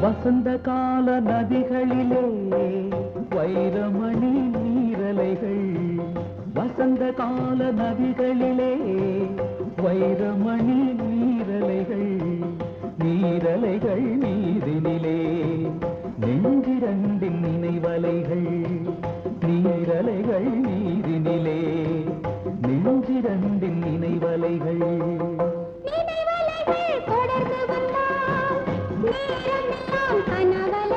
வசந்த கால நதிகளிலே வைரமணி நீரலைகள் வசந்த கால நதிகளிலே வைரமணி நீரலைகள் நீரலைகள் நீரினிலே நெஞ்சிரண்டின் நினைவலைகள் நீரலைகள் நீரினிலே நெஞ்சிரண்டின் நினைவலைகள் தொடர்ந்து வந்தால் கனவலை